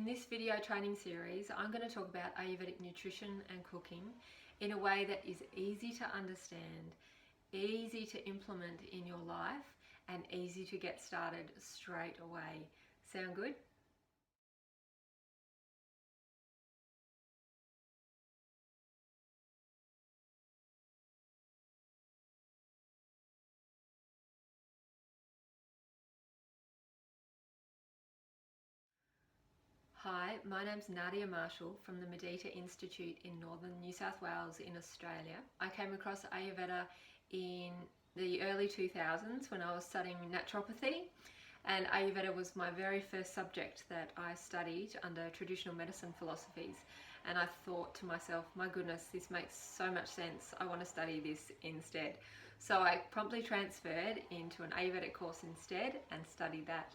this video training series, I'm going to talk about Ayurvedic nutrition and cooking in a way that is easy to understand, easy to implement in your life, and easy to get started straight away. Sound good? Hi, my name's Nadia Marshall from the Mudita Institute in northern New South Wales in Australia. I came across Ayurveda in the early 2000s when I was studying naturopathy, and Ayurveda was my very first subject that I studied under traditional medicine philosophies. And I thought to myself, my goodness, this makes so much sense. I want to study this instead. So I promptly transferred into an Ayurvedic course instead and studied that.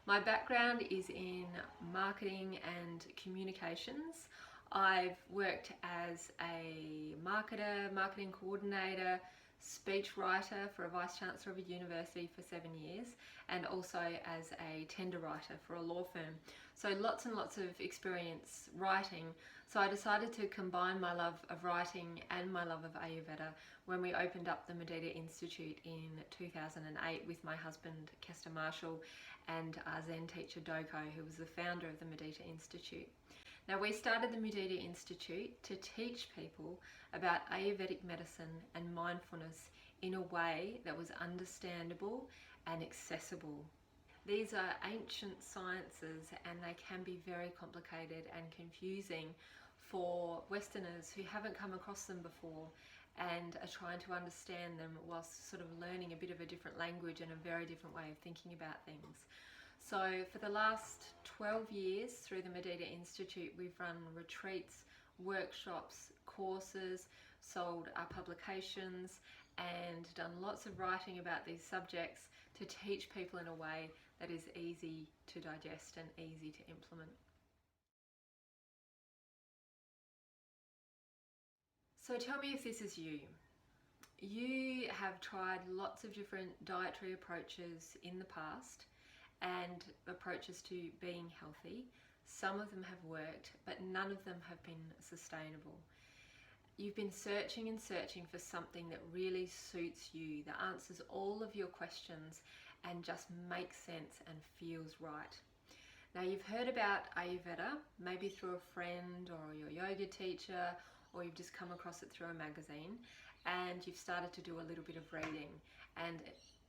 My background is in marketing and communications. I've worked as a marketer, marketing coordinator, speech writer for a vice chancellor of a university for 7 years, and also as a tender writer for a law firm. So lots and lots of experience writing. So I decided to combine my love of writing and my love of Ayurveda when we opened up the Mudita Institute in 2008 with my husband Kester Marshall and our Zen teacher Doko, who was the founder of the Mudita Institute. Now, we started the Mudita Institute to teach people about Ayurvedic medicine and mindfulness in a way that was understandable and accessible. These are ancient sciences and they can be very complicated and confusing for Westerners who haven't come across them before and are trying to understand them whilst sort of learning a bit of a different language and a very different way of thinking about things. So for the last 12 years through the Mudita Institute, we've run retreats, workshops, courses, sold our publications, and done lots of writing about these subjects to teach people in a way that is easy to digest and easy to implement. So tell me if this is you. You have tried lots of different dietary approaches in the past and approaches to being healthy. Some of them have worked, but none of them have been sustainable. You've been searching and searching for something that really suits you, that answers all of your questions and just makes sense and feels right. Now, you've heard about Ayurveda, maybe through a friend or your yoga teacher, or you've just come across it through a magazine, and you've started to do a little bit of reading. And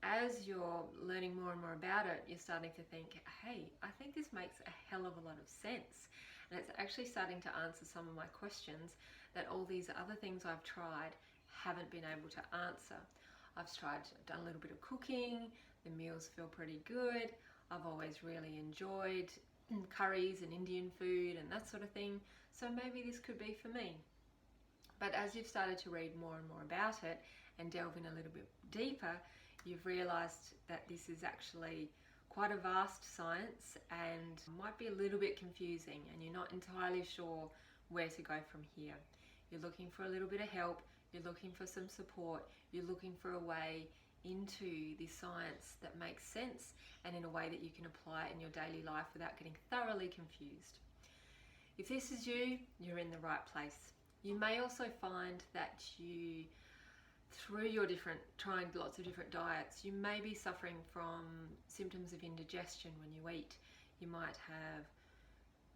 as you're learning more and more about it, you're starting to think, hey, I think this makes a hell of a lot of sense. And it's actually starting to answer some of my questions that all these other things I've tried haven't been able to answer. I've done a little bit of cooking, the meals feel pretty good. I've always really enjoyed curries and Indian food and that sort of thing. So maybe this could be for me. But as you've started to read more and more about it and delve in a little bit deeper, you've realised that this is actually quite a vast science and might be a little bit confusing, and you're not entirely sure where to go from here. You're looking for a little bit of help, you're looking for some support, you're looking for a way into this science that makes sense and in a way that you can apply it in your daily life without getting thoroughly confused. If this is you, you're in the right place. You may also find that you, through your trying lots of different diets, you may be suffering from symptoms of indigestion when you eat. You might have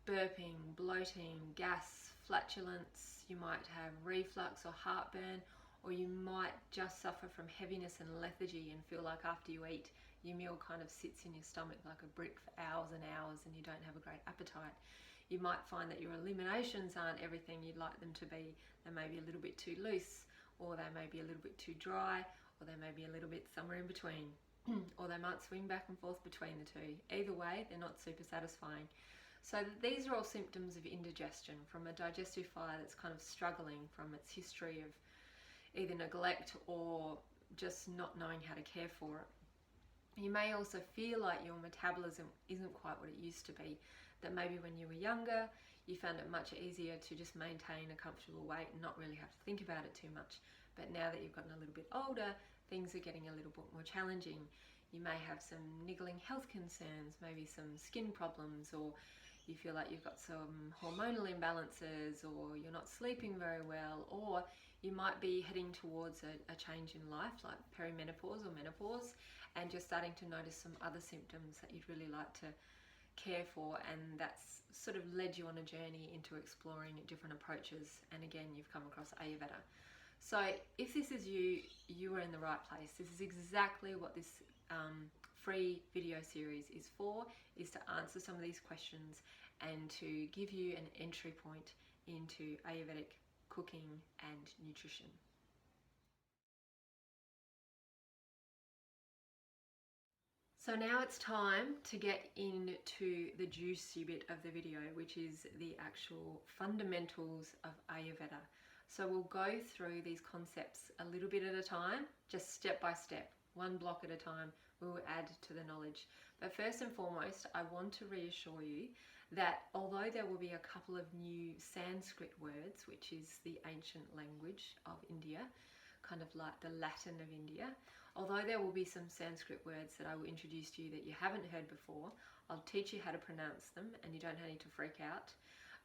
burping, bloating, gas, flatulence, you might have reflux or heartburn, or you might just suffer from heaviness and lethargy and feel like after you eat, your meal kind of sits in your stomach like a brick for hours and hours and you don't have a great appetite. You might find that your eliminations aren't everything you'd like them to be. They may be a little bit too loose, or they may be a little bit too dry, or they may be a little bit somewhere in between, or they might swing back and forth between the two. Either way, they're not super satisfying. So these are all symptoms of indigestion from a digestive fire that's kind of struggling from its history of either neglect or just not knowing how to care for it. You may also feel like your metabolism isn't quite what it used to be, that maybe when you were younger, you found it much easier to just maintain a comfortable weight and not really have to think about it too much. But now that you've gotten a little bit older, things are getting a little bit more challenging. You may have some niggling health concerns, maybe some skin problems, or you feel like you've got some hormonal imbalances, or you're not sleeping very well, or you might be heading towards a change in life like perimenopause or menopause, and you're starting to notice some other symptoms that you'd really like to care for, and that's sort of led you on a journey into exploring different approaches, and again you've come across Ayurveda. So if this is you, you are in the right place. This is exactly what this free video series is for, is to answer some of these questions and to give you an entry point into Ayurvedic cooking and nutrition. So now it's time to get into the juicy bit of the video, which is the actual fundamentals of Ayurveda. So we'll go through these concepts a little bit at a time, just step by step, one block at a time. We will add to the knowledge. But first and foremost, I want to reassure you that although there will be a couple of new Sanskrit words, which is the ancient language of India, kind of like the Latin of India, although there will be some Sanskrit words that I will introduce to you that you haven't heard before, I'll teach you how to pronounce them and you don't need to freak out.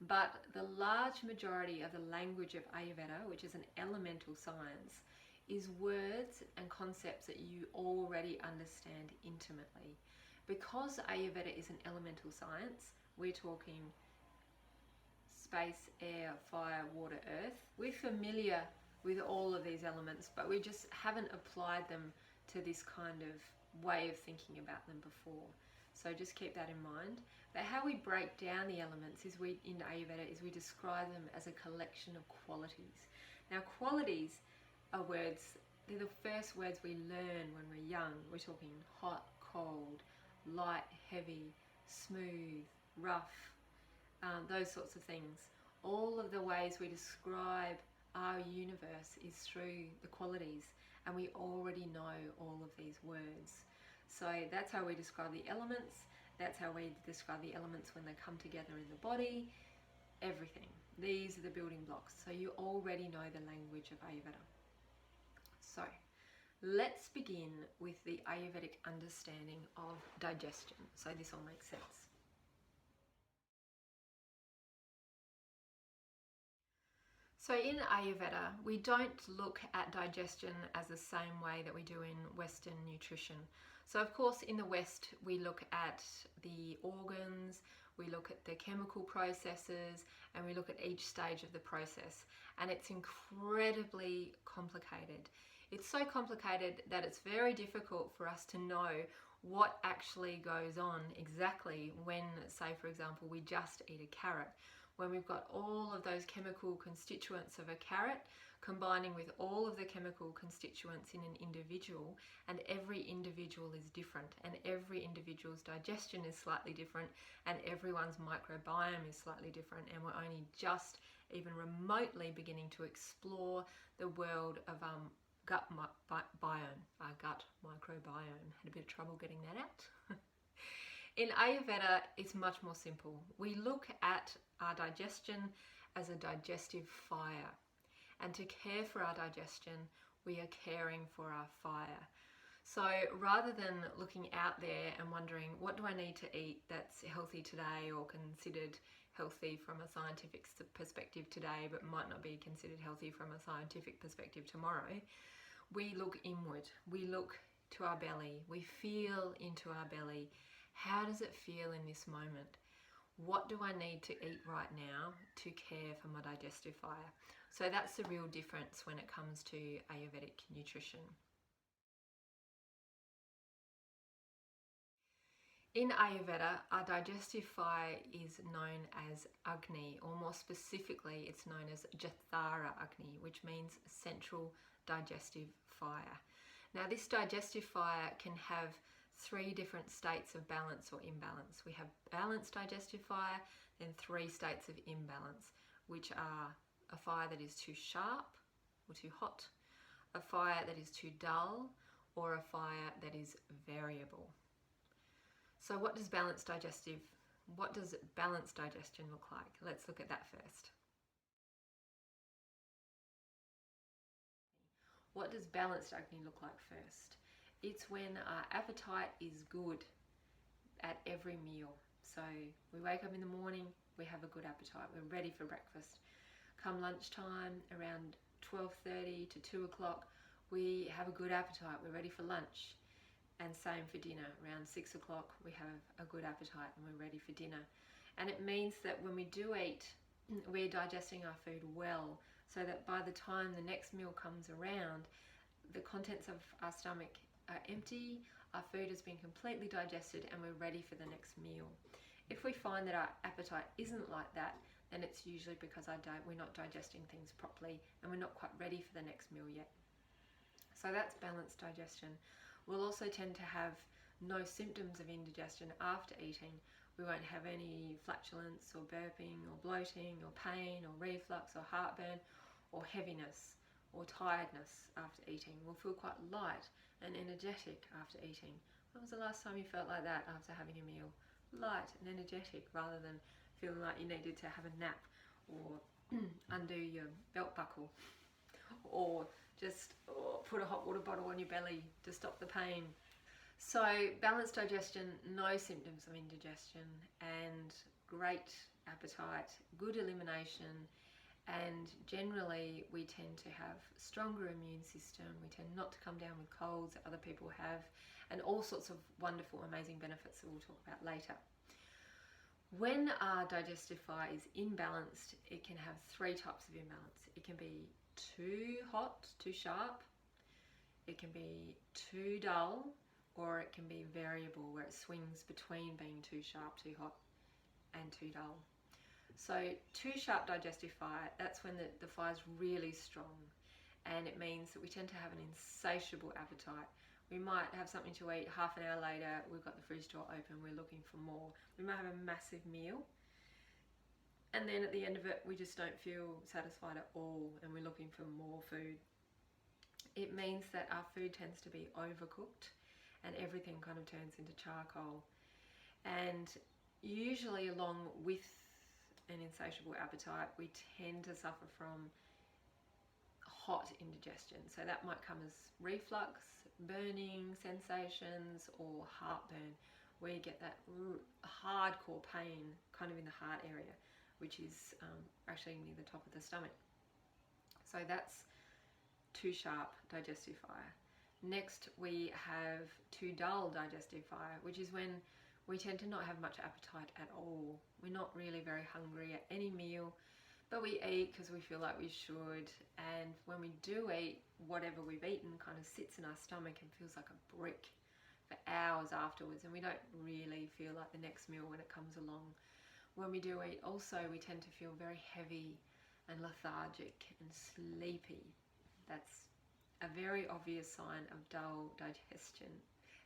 But the large majority of the language of Ayurveda, which is an elemental science, is words and concepts that you already understand intimately. Because Ayurveda is an elemental science, we're talking space, air, fire, water, earth. We're familiar with all of these elements, but we just haven't applied them to this kind of way of thinking about them before. So just keep that in mind. But how we break down the elements is in Ayurveda is we describe them as a collection of qualities. Now qualities are words, they're the first words we learn when we're young. We're talking hot, cold, light, heavy, smooth, rough, those sorts of things. All of the ways we describe our universe is through the qualities, and we already know all of these words. So that's how we describe the elements. That's how we describe the elements when they come together in the body. Everything. These are the building blocks. So you already know the language of Ayurveda. So let's begin with the Ayurvedic understanding of digestion, so this all makes sense. So in Ayurveda, we don't look at digestion as the same way that we do in Western nutrition. So of course in the West we look at the organs, we look at the chemical processes, and we look at each stage of the process, and it's incredibly complicated. It's so complicated that it's very difficult for us to know what actually goes on exactly when, say for example, we just eat a carrot. When we've got all of those chemical constituents of a carrot combining with all of the chemical constituents in an individual, and every individual is different, and every individual's digestion is slightly different, and everyone's microbiome is slightly different, and we're only just even remotely beginning to explore the world of gut microbiome. Had a bit of trouble getting that out. In Ayurveda, it's much more simple. We look at our digestion as a digestive fire. And to care for our digestion, we are caring for our fire. So rather than looking out there and wondering, what do I need to eat that's healthy today or considered healthy from a scientific perspective today, but might not be considered healthy from a scientific perspective tomorrow, we look inward. We look to our belly. We feel into our belly. How does it feel in this moment? What do I need to eat right now to care for my digestive fire? So that's the real difference when it comes to Ayurvedic nutrition. In Ayurveda, our digestive fire is known as Agni, or more specifically, it's known as Jathara Agni, which means central digestive fire. Now, this digestive fire can have 3 different states of balance or imbalance. We have balanced digestive fire, then 3 states of imbalance, which are a fire that is too sharp or too hot, a fire that is too dull, or a fire that is variable. So what does balanced digestion look like? Let's look at that first. What does balanced Agni look like first? It's when our appetite is good at every meal. So we wake up in the morning, we have a good appetite, we're ready for breakfast. Come lunchtime, around 12:30 to 2 o'clock, we have a good appetite, we're ready for lunch. And same for dinner, around 6 o'clock we have a good appetite and we're ready for dinner. And it means that when we do eat, we're digesting our food well, so that by the time the next meal comes around, the contents of our stomach are empty, our food has been completely digested, and we're ready for the next meal. If we find that our appetite isn't like that, then it's usually because we're not digesting things properly and we're not quite ready for the next meal yet. So that's balanced digestion. We'll also tend to have no symptoms of indigestion after eating. We won't have any flatulence or burping or bloating or pain or reflux or heartburn or heaviness or tiredness after eating. We'll feel quite light and energetic after eating. When was the last time you felt like that after having a meal? Light and energetic, rather than feeling like you needed to have a nap or undo your belt buckle or just put a hot water bottle on your belly to stop the pain. So balanced digestion, no symptoms of indigestion, and great appetite, good elimination, and generally we tend to have stronger immune system. We tend not to come down with colds that other people have, and all sorts of wonderful, amazing benefits that we'll talk about later. When our digestive fire is imbalanced, it can have three types of imbalance. It can be too hot, too sharp, it can be too dull, or it can be variable, where it swings between being too sharp, too hot, and too dull. So too sharp digestive fire, that's when the fire's really strong, and it means that we tend to have an insatiable appetite. We might have something to eat, half an hour later we've got the fridge door open, we're looking for more. We might have a massive meal, and then at the end of it we just don't feel satisfied at all and we're looking for more food. It means that our food tends to be overcooked and everything kind of turns into charcoal. And usually along with an insatiable appetite, we tend to suffer from hot indigestion. So that might come as reflux, burning sensations, or heartburn, where you get that hardcore pain kind of in the heart area, which is actually near the top of the stomach. So that's too sharp digestive fire. Next we have too dull digestive fire, which is when we tend to not have much appetite at all. We're not really very hungry at any meal, but we eat because we feel like we should, and when we do eat, whatever we've eaten kind of sits in our stomach and feels like a brick for hours afterwards, and we don't really feel like the next meal when it comes along. When we do eat also, we tend to feel very heavy and lethargic and sleepy. That's a very obvious sign of dull digestion.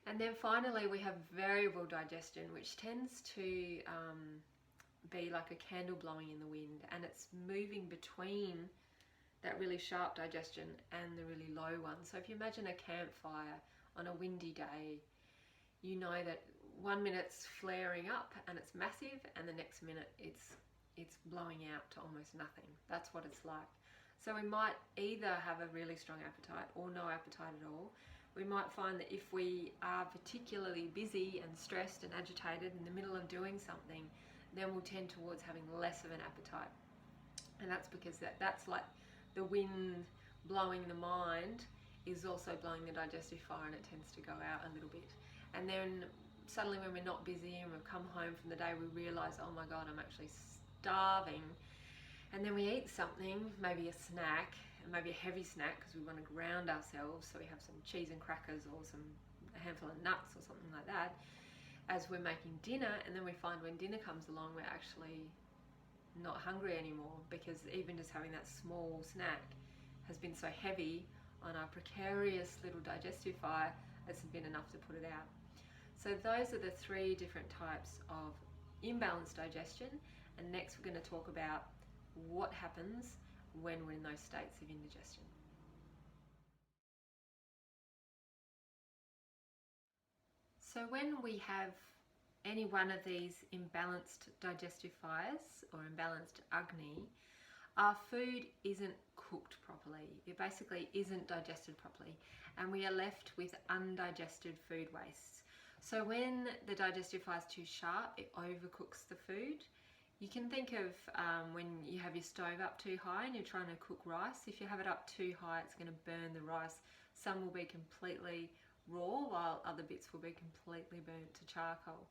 And then finally we have variable digestion, which tends to be like a candle blowing in the wind, and it's moving between that really sharp digestion and the really low one. So if you imagine a campfire on a windy day, you know that 1 minute it's flaring up and it's massive, and the next minute it's blowing out to almost nothing. That's what it's like. So we might either have a really strong appetite or no appetite at all. We might find that if we are particularly busy and stressed and agitated in the middle of doing something, then we'll tend towards having less of an appetite. And that's because that's like the wind blowing the mind is also blowing the digestive fire, and it tends to go out a little bit. And then suddenly when we're not busy and we've come home from the day, we realise, oh my God, I'm actually starving. And then we eat something, maybe a snack, and maybe a heavy snack because we want to ground ourselves, so we have some cheese and crackers or a handful of nuts or something like that as we're making dinner. And then we find when dinner comes along, we're actually not hungry anymore, because even just having that small snack has been so heavy on our precarious little digestive fire, it's been enough to put it out. So those are the three different types of imbalanced digestion, and next we're going to talk about what happens when we're in those states of indigestion. So when we have any one of these imbalanced digestive fires or imbalanced Agni, our food isn't cooked properly. It basically isn't digested properly, and we are left with undigested food wastes. So when the digestive fire is too sharp, it overcooks the food. You can think of when you have your stove up too high and you're trying to cook rice. If you have it up too high, it's going to burn the rice. Some will be completely raw, while other bits will be completely burnt to charcoal.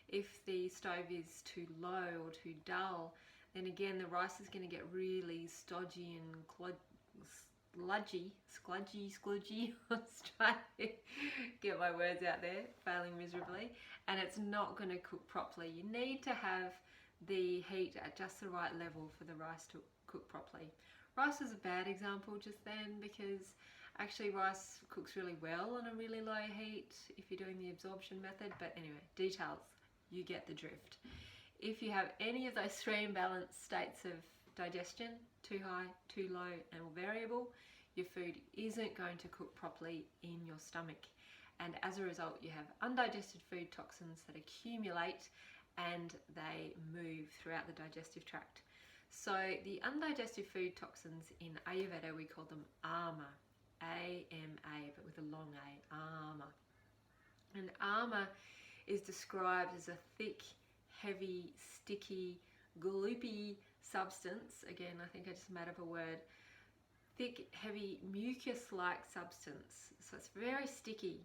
If the stove is too low or too dull, then again the rice is going to get really stodgy and skludgy. I was trying to get my words out there, failing miserably, and it's not going to cook properly. You need to have the heat at just the right level for the rice to cook properly. Rice is a bad example just then, because actually rice cooks really well on a really low heat if you're doing the absorption method, but anyway, details, you get the drift. If you have any of those three imbalanced states of digestion, too high, too low, and variable, your food isn't going to cook properly in your stomach. And as a result, you have undigested food toxins that accumulate and they move throughout the digestive tract. So the undigested food toxins in Ayurveda, we call them ama, A-M-A, but with a long A, ama. And ama is described as a thick, heavy, sticky, gloopy substance. Again, I think I just made up a word. Thick, heavy, mucus-like substance. So it's very sticky.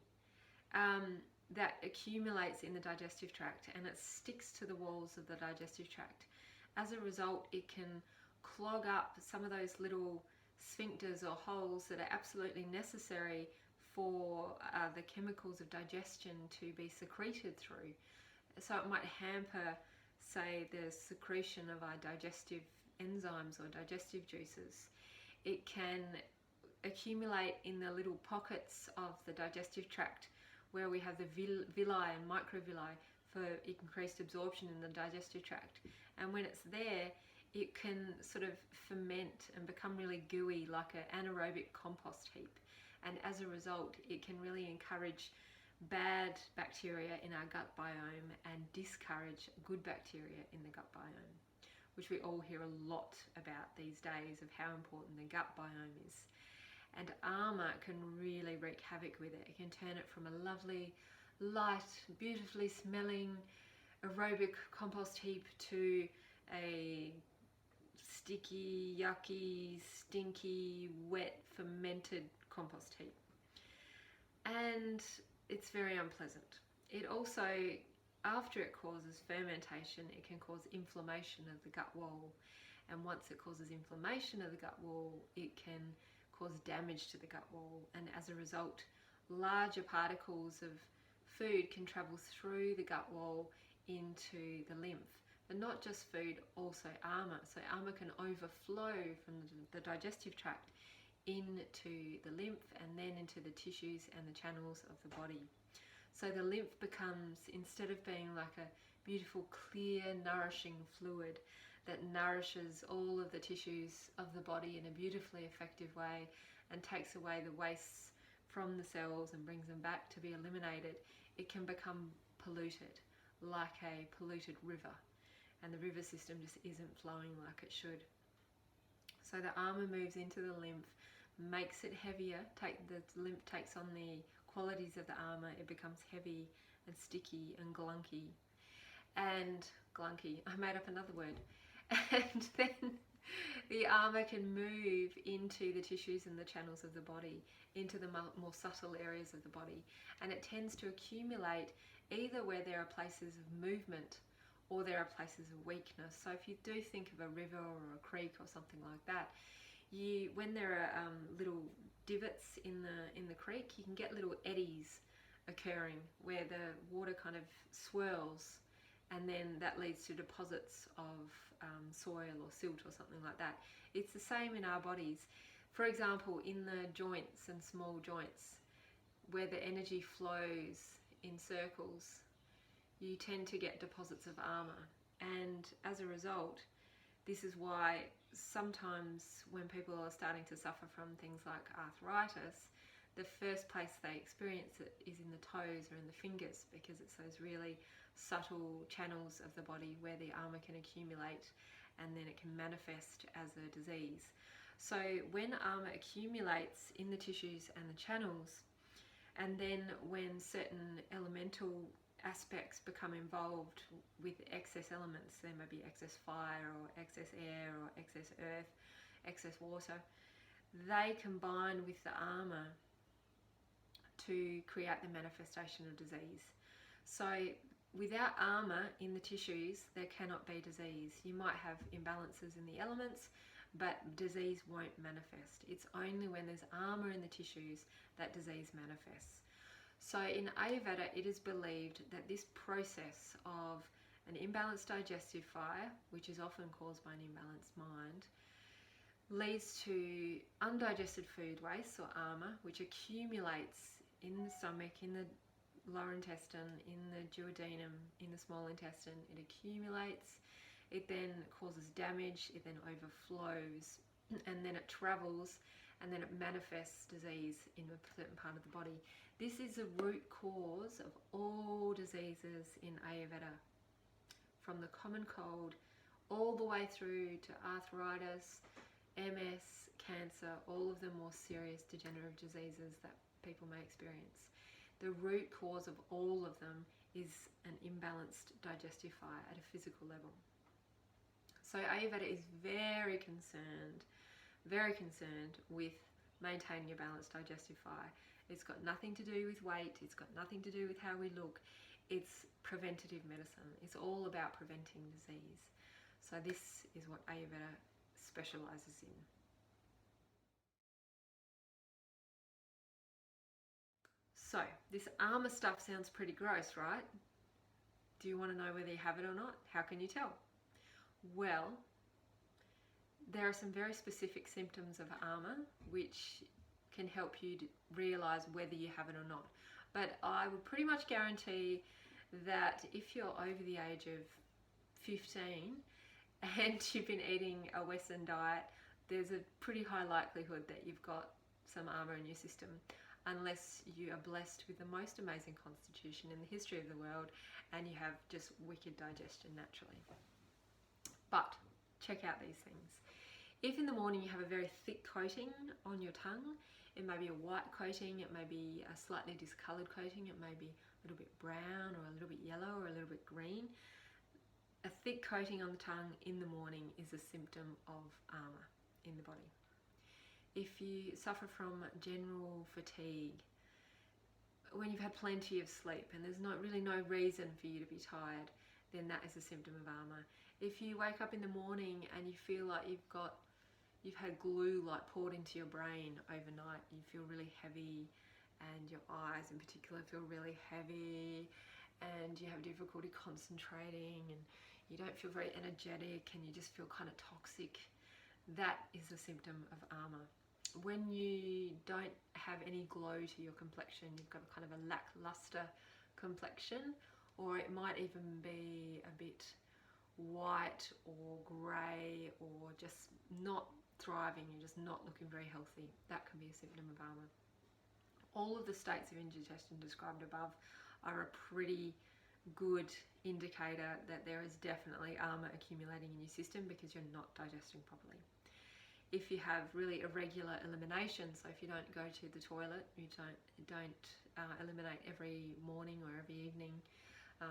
That accumulates in the digestive tract, and it sticks to the walls of the digestive tract. As a result, it can clog up some of those little sphincters or holes that are absolutely necessary for the chemicals of digestion to be secreted through. So it might hamper, say, the secretion of our digestive enzymes or digestive juices. It can accumulate in the little pockets of the digestive tract where we have the villi and microvilli for increased absorption in the digestive tract. And when it's there, it can sort of ferment and become really gooey, like an anaerobic compost heap. And as a result, it can really encourage bad bacteria in our gut biome and discourage good bacteria in the gut biome, which we all hear a lot about these days, of how important the gut biome is. And ama can really wreak havoc with it. It can turn it from a lovely, light, beautifully smelling aerobic compost heap to a sticky, yucky, stinky, wet, fermented compost heap. And it's very unpleasant. It also, after it causes fermentation, it can cause inflammation of the gut wall. And once it causes inflammation of the gut wall, it can cause damage to the gut wall, and as a result, larger particles of food can travel through the gut wall into the lymph. But not just food, also ama. So ama can overflow from the digestive tract into the lymph and then into the tissues and the channels of the body. So the lymph becomes, instead of being like a beautiful, clear, nourishing fluid that nourishes all of the tissues of the body in a beautifully effective way and takes away the wastes from the cells and brings them back to be eliminated, it can become polluted, like a polluted river. And the river system just isn't flowing like it should. So the ama moves into the lymph, makes it heavier. The lymph takes on the qualities of the ama. It becomes heavy and sticky and glunky. And glunky, I made up another word. And then the ama can move into the tissues and the channels of the body, into the more subtle areas of the body. And it tends to accumulate either where there are places of movement or there are places of weakness. So if you do think of a river or a creek or something like that, when there are little divots in the creek, you can get little eddies occurring where the water kind of swirls, and then that leads to deposits of soil or silt or something like that. It's the same in our bodies. For example, in the joints and small joints where the energy flows in circles, you tend to get deposits of ama. And as a result, this is why sometimes when people are starting to suffer from things like arthritis, the first place they experience it is in the toes or in the fingers, because it's those really subtle channels of the body where the ama can accumulate, and then it can manifest as a disease. So when ama accumulates in the tissues and the channels, and then when certain elemental aspects become involved with excess elements. There may be excess fire or excess air or excess earth, excess water. They combine with the armour to create the manifestation of disease. So without armour in the tissues, there cannot be disease. You might have imbalances in the elements, but disease won't manifest. It's only when there's armour in the tissues that disease manifests. So in Ayurveda, it is believed that this process of an imbalanced digestive fire, which is often caused by an imbalanced mind, leads to undigested food waste or armour, which accumulates in the stomach, in the lower intestine, in the duodenum, in the small intestine. It accumulates, it then causes damage, it then overflows, and then it travels, and then it manifests disease in a certain part of the body. This is the root cause of all diseases in Ayurveda, from the common cold all the way through to arthritis, MS, cancer, all of the more serious degenerative diseases that people may experience. The root cause of all of them is an imbalanced digestive fire at a physical level. So Ayurveda is very concerned with maintaining a balanced digestive fire. It's got nothing to do with weight, it's got nothing to do with how we look. It's preventative medicine. It's all about preventing disease. So this is what Ayurveda specialises in. So this armour stuff sounds pretty gross, right? Do you want to know whether you have it or not? How can you tell? Well, there are some very specific symptoms of armour which can help you realise whether you have it or not. But I would pretty much guarantee that if you're over the age of 15 and you've been eating a Western diet, there's a pretty high likelihood that you've got some armour in your system, unless you are blessed with the most amazing constitution in the history of the world and you have just wicked digestion naturally. But check out these things. If in the morning you have a very thick coating on your tongue, it may be a white coating, it may be a slightly discoloured coating, it may be a little bit brown or a little bit yellow or a little bit green. A thick coating on the tongue in the morning is a symptom of armour in the body. If you suffer from general fatigue, when you've had plenty of sleep and there's really no reason for you to be tired, then that is a symptom of armour. If you wake up in the morning and you feel like you've had glue like poured into your brain overnight, you feel really heavy, and your eyes in particular feel really heavy, and you have difficulty concentrating, and you don't feel very energetic, and you just feel kind of toxic, that is a symptom of armour. When you don't have any glow to your complexion, you've got kind of a lackluster complexion, or it might even be a bit white or grey or just not thriving, you're just not looking very healthy, that can be a symptom of armour. All of the states of indigestion described above are a pretty good indicator that there is definitely armour accumulating in your system because you're not digesting properly. If you have really irregular elimination, so if you don't go to the toilet, you don't eliminate every morning or every evening,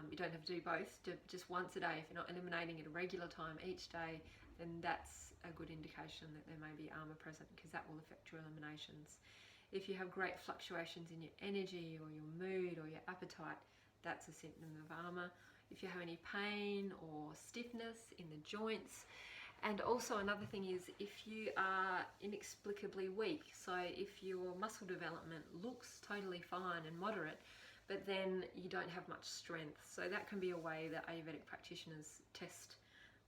you don't have to do both, just once a day. If you're not eliminating at a regular time each day, then that's a good indication that there may be armour present, because that will affect your eliminations. If you have great fluctuations in your energy or your mood or your appetite, that's a symptom of armour. If you have any pain or stiffness in the joints, and also another thing is if you are inexplicably weak, so if your muscle development looks totally fine and moderate, but then you don't have much strength. So that can be a way that Ayurvedic practitioners test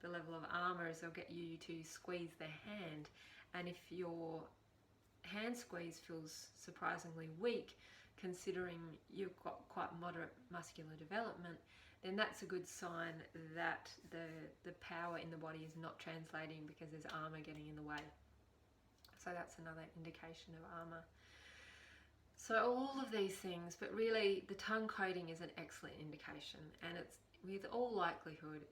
the level of armour, is they'll get you to squeeze their hand, and if your hand squeeze feels surprisingly weak, considering you've got quite moderate muscular development, then that's a good sign that the power in the body is not translating because there's armour getting in the way. So that's another indication of armour. So all of these things, but really the tongue coating is an excellent indication, and it's with all likelihood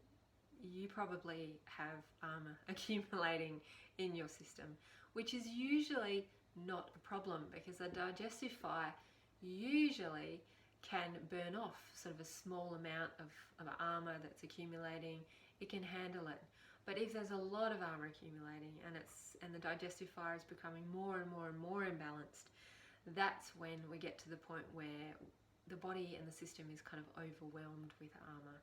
you probably have armour accumulating in your system, which is usually not a problem because a digestive fire usually can burn off sort of a small amount of armour that's accumulating. It can handle it. But if there's a lot of armour accumulating and the digestive fire is becoming more and more and more imbalanced, that's when we get to the point where the body and the system is kind of overwhelmed with armour.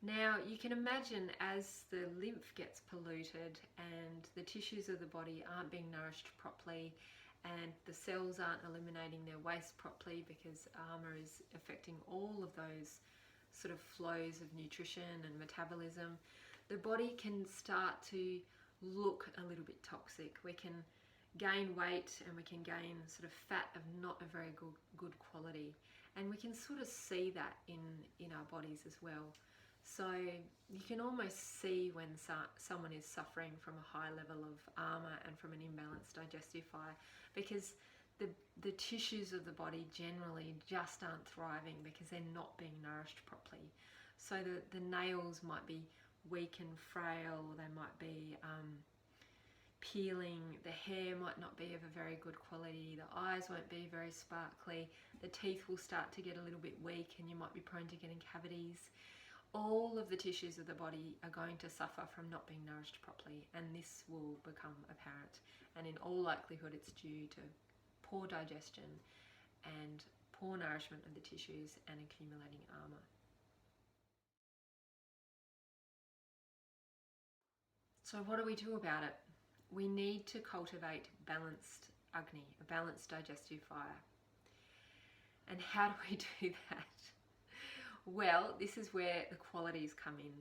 Now you can imagine as the lymph gets polluted and the tissues of the body aren't being nourished properly and the cells aren't eliminating their waste properly because armour is affecting all of those sort of flows of nutrition and metabolism, the body can start to look a little bit toxic. We can gain weight and we can gain sort of fat of not a very good quality, and we can sort of see that in our bodies as well. So you can almost see when someone is suffering from a high level of armour and from an imbalanced digestive fire, because the tissues of the body generally just aren't thriving because they're not being nourished properly. So the nails might be weak and frail, or they might be peeling, the hair might not be of a very good quality, the eyes won't be very sparkly, the teeth will start to get a little bit weak and you might be prone to getting cavities. All of the tissues of the body are going to suffer from not being nourished properly, and this will become apparent, and in all likelihood it's due to poor digestion and poor nourishment of the tissues and accumulating armour. So what do we do about it? We need to cultivate balanced Agni, a balanced digestive fire. And how do we do that? Well, this is where the qualities come in.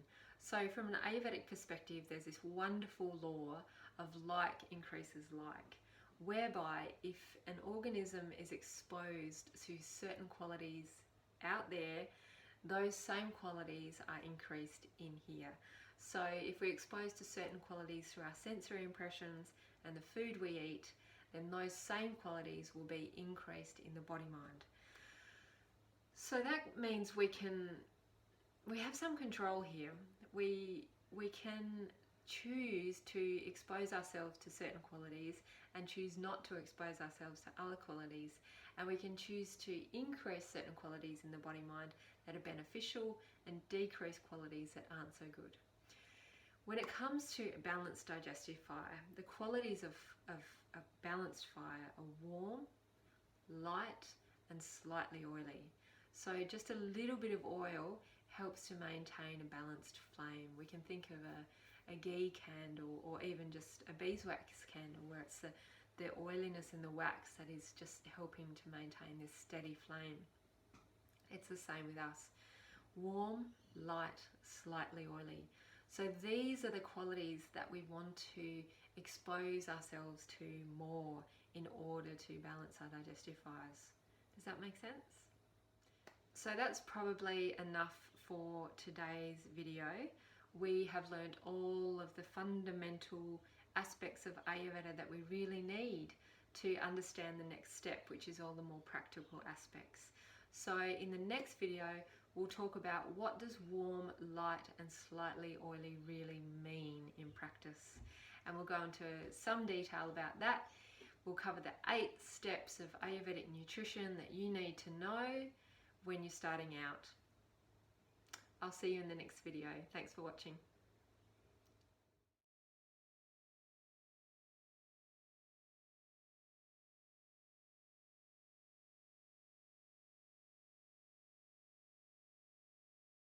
So from an Ayurvedic perspective, there's this wonderful law of like increases like, whereby if an organism is exposed to certain qualities out there, those same qualities are increased in here. So if we're exposed to certain qualities through our sensory impressions and the food we eat, then those same qualities will be increased in the body-mind. So that means we have some control here. We can choose to expose ourselves to certain qualities and choose not to expose ourselves to other qualities, and we can choose to increase certain qualities in the body-mind that are beneficial and decrease qualities that aren't so good. When it comes to a balanced digestive fire, the qualities of a balanced fire are warm, light, and slightly oily. So just a little bit of oil helps to maintain a balanced flame. We can think of a ghee candle, or even just a beeswax candle, where it's the oiliness in the wax that is just helping to maintain this steady flame. It's the same with us. Warm, light, slightly oily. So these are the qualities that we want to expose ourselves to more in order to balance our digestive fires. Does that make sense? So that's probably enough for today's video. We have learned all of the fundamental aspects of Ayurveda that we really need to understand the next step, which is all the more practical aspects. So in the next video, we'll talk about what does warm, light, and slightly oily really mean in practice. And we'll go into some detail about that. We'll cover the 8 steps of Ayurvedic nutrition that you need to know when you're starting out. I'll see you in the next video. Thanks for watching.